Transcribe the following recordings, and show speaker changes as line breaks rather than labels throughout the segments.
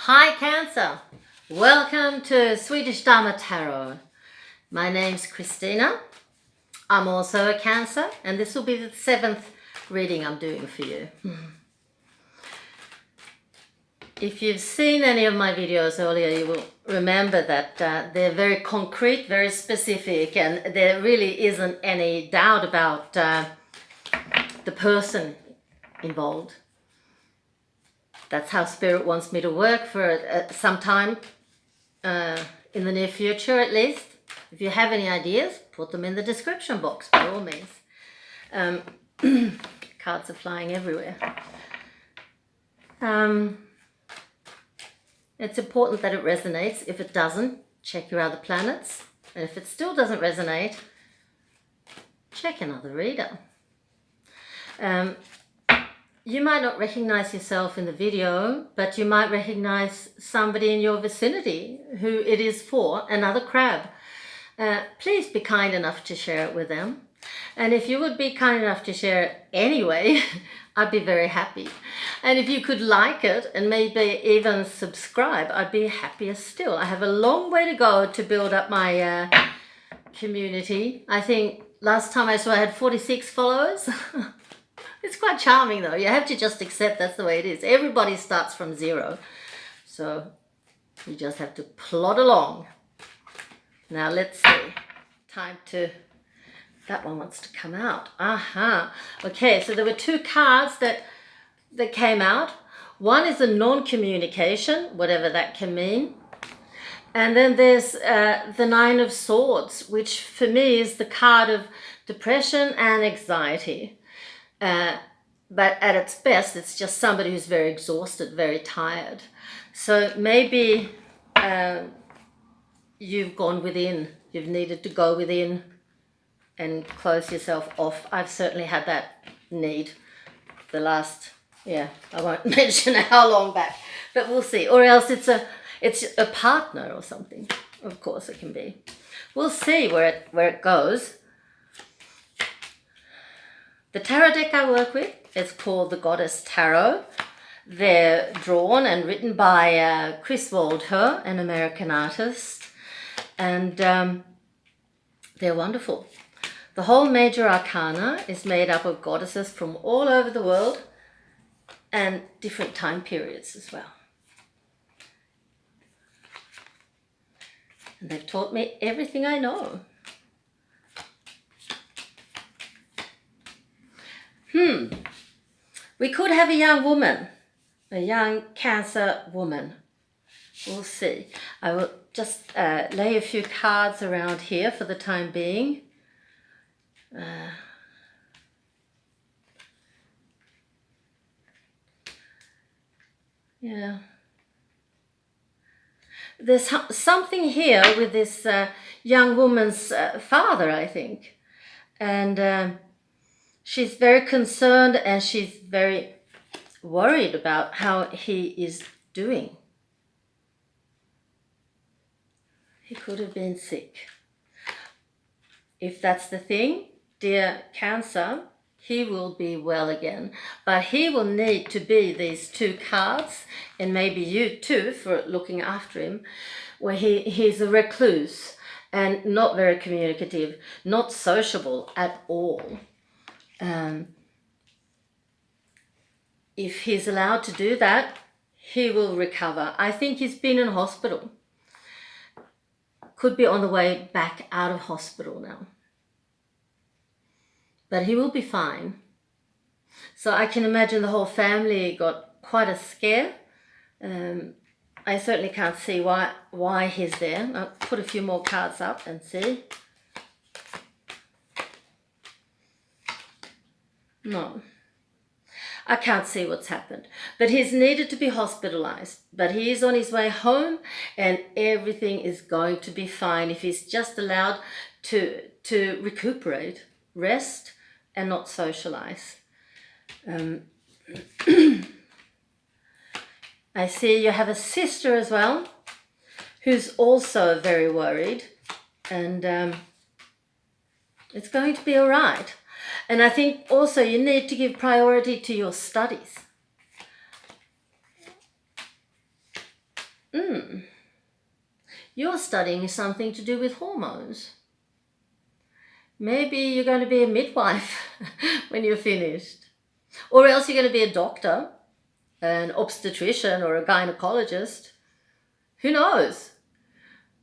Hi Cancer, welcome to Swedish Dharma Tarot. My name's Christina. I'm also a Cancer and this will be the 7th reading I'm doing for you. If you've seen any of my videos earlier, you will remember that they're very concrete, very specific, and there really isn't any doubt about the person involved. That's how Spirit wants me to work for some time in the near future at least. If you have any ideas, put them in the description box by all means. Cards are flying everywhere. It's important that it resonates. If it doesn't, check your other planets. And if it still doesn't resonate, check another reader. You might not recognize yourself in the video, but you might recognize somebody in your vicinity who it is for, another crab. Please be kind enough to share it with them. And if you would be kind enough to share it anyway, I'd be very happy. And if you could like it and maybe even subscribe, I'd be happier still. I have a long way to go to build up my community. I think last time I saw I had 46 followers. It's quite charming though. You have to just accept that's the way it is. Everybody starts from zero. So you just have to plod along. Now let's see. Time to... That one wants to come out. Aha. Okay, so there were two cards that came out. One is a non-communication, whatever that can mean. And then there's the Nine of Swords, which for me is the card of depression and anxiety. But at its best, it's just somebody who's very exhausted, very tired. So maybe you've gone within, you've needed to go within and close yourself off. I've certainly had that need the last, I won't mention how long back, but we'll see. Or else it's a partner or something. Of course it can be. We'll see where it goes. The tarot deck I work with is called the Goddess Tarot. They're drawn and written by Chris Waldher, an American artist, and they're wonderful. The whole major arcana is made up of goddesses from all over the world and different time periods as well. And they've taught me everything I know. We could have a young woman, a young Cancer woman. We'll see. I will just lay a few cards around here for the time being. There's something here with this young woman's father, I think. And she's very concerned and she's very worried about how he is doing. He could have been sick. If that's the thing, dear Cancer, he will be well again. But he will need to be these two cards, and maybe you too, for looking after him, where he's a recluse and not very communicative, not sociable at all. If he's allowed to do that, he will recover. I think he's been in hospital. Could be on the way back out of hospital now. But he will be fine. So I can imagine the whole family got quite a scare. I certainly can't see why he's there. I'll put a few more cards up and see. No, I can't see what's happened. But he's needed to be hospitalized. But he is on his way home and everything is going to be fine if he's just allowed to recuperate, rest, and not socialize. I see you have a sister as well who's also very worried. And it's going to be all right. And I think also you need to give priority to your studies. You're studying something to do with hormones. Maybe you're going to be a midwife when you're finished. Or else you're going to be a doctor, an obstetrician, or a gynecologist. Who knows?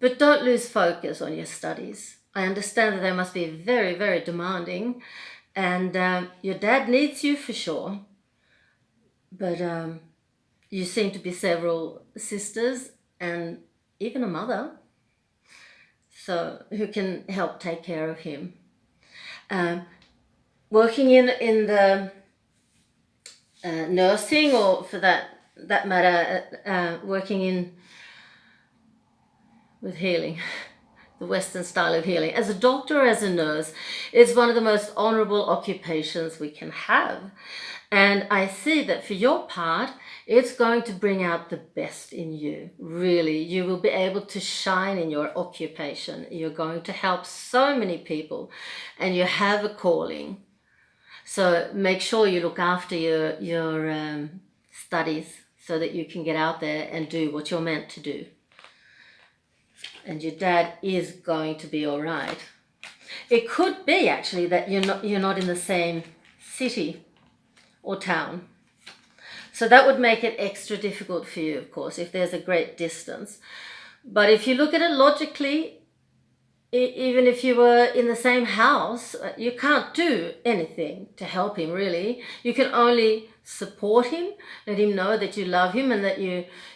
But don't lose focus on your studies. I understand that they must be very, very demanding, and your dad needs you for sure. But you seem to be several sisters and even a mother, so who can help take care of him. Working in the nursing, or for that matter, working in with healing, the Western style of healing, as a doctor or as a nurse, it's one of the most honorable occupations we can have. And I see that for your part, it's going to bring out the best in you. Really, you will be able to shine in your occupation. You're going to help so many people, and you have a calling. So make sure you look after your studies so that you can get out there and do what you're meant to do. And your dad is going to be all right. It could be actually that you're not in the same city or town. So that would make it extra difficult for you, of course, if there's a great distance. But if you look at it logically, even if you were in the same house, you can't do anything to help him, really. You can only support him, let him know that you love him and that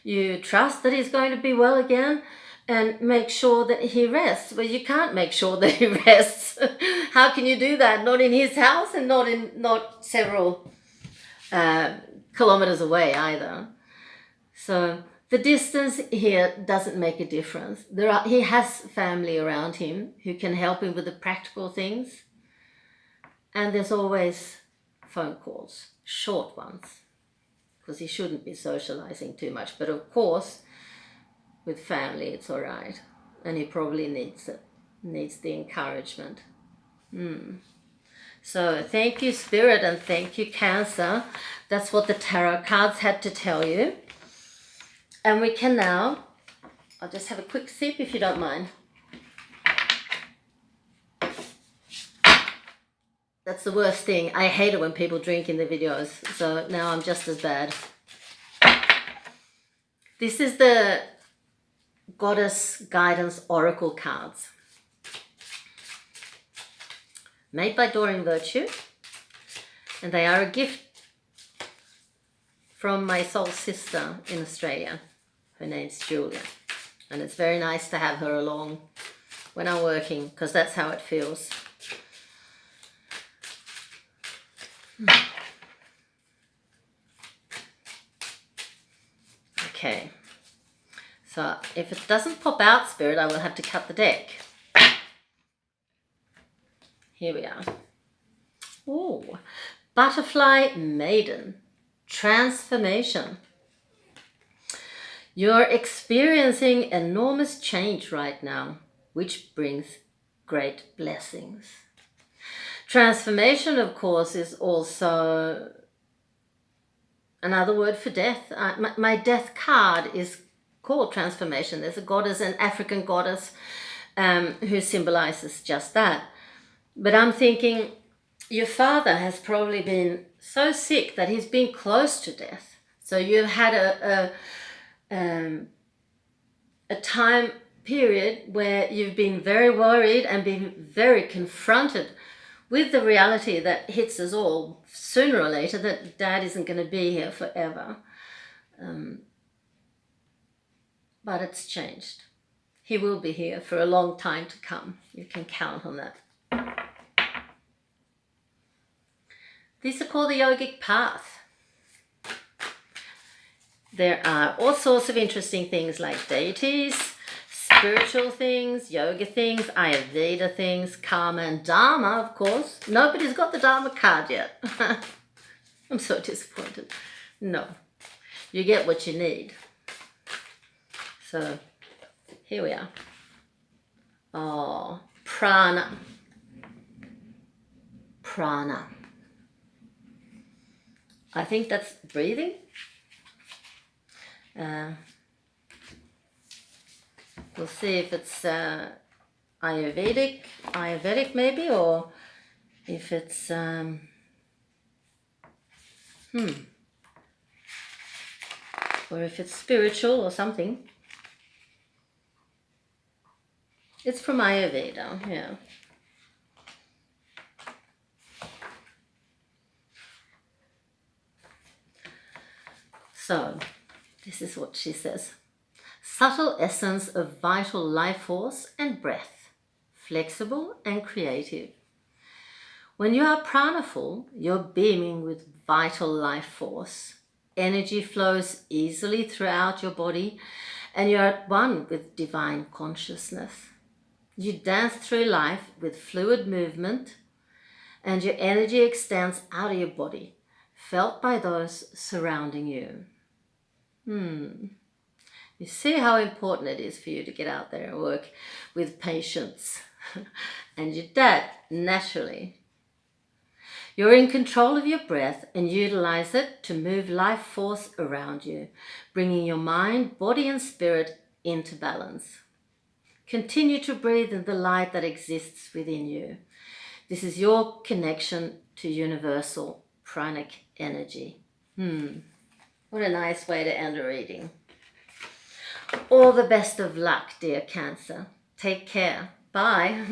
you trust that he's going to be well again, and make sure that he rests. Well, you can't make sure that he rests. How can you do that? Not in his house, and not several kilometers away either. So the distance here doesn't make a difference. He has family around him who can help him with the practical things. And there's always phone calls, short ones, because he shouldn't be socializing too much. But of course, with family, it's all right. And he probably needs it, needs the encouragement. So thank you, Spirit, and thank you, Cancer. That's what the tarot cards had to tell you. And we can now, I'll just have a quick sip if you don't mind. That's the worst thing. I hate it when people drink in the videos. So now I'm just as bad. This is the Goddess Guidance Oracle cards, made by Doreen Virtue, and they are a gift from my soul sister in Australia. Her name's Julia, and it's very nice to have her along when I'm working, because that's how it feels. Okay. So if it doesn't pop out, Spirit, I will have to cut the deck. Here we are. Oh, Butterfly Maiden, Transformation. You're experiencing enormous change right now, which brings great blessings. Transformation, of course, is also another word for death. My death card is called Transformation. There's a goddess, an African goddess, who symbolizes just that. But I'm thinking your father has probably been so sick that he's been close to death. So you've had a time period where you've been very worried and been very confronted with the reality that hits us all sooner or later, that Dad isn't going to be here forever. But it's changed. He will be here for a long time to come. You can count on that. These are called the yogic path. There are all sorts of interesting things like deities, spiritual things, yoga things, Ayurveda things, karma and dharma, of course. Nobody's got the dharma card yet. I'm so disappointed. No, you get what you need. So here we are. Oh, prana. Prana. I think that's breathing. We'll see if it's Ayurvedic maybe, or if it's or if it's spiritual or something. It's from Ayurveda, yeah. So, this is what she says. Subtle essence of vital life force and breath, flexible and creative. When you are pranaful, you're beaming with vital life force. Energy flows easily throughout your body and you're at one with divine consciousness. You dance through life with fluid movement and your energy extends out of your body, felt by those surrounding you. You see how important it is for you to get out there and work with patients and your dad, naturally. You're in control of your breath and utilize it to move life force around you, bringing your mind, body and spirit into balance. Continue to breathe in the light that exists within you. This is your connection to universal pranic energy. What a nice way to end a reading. All the best of luck, dear Cancer. Take care. Bye.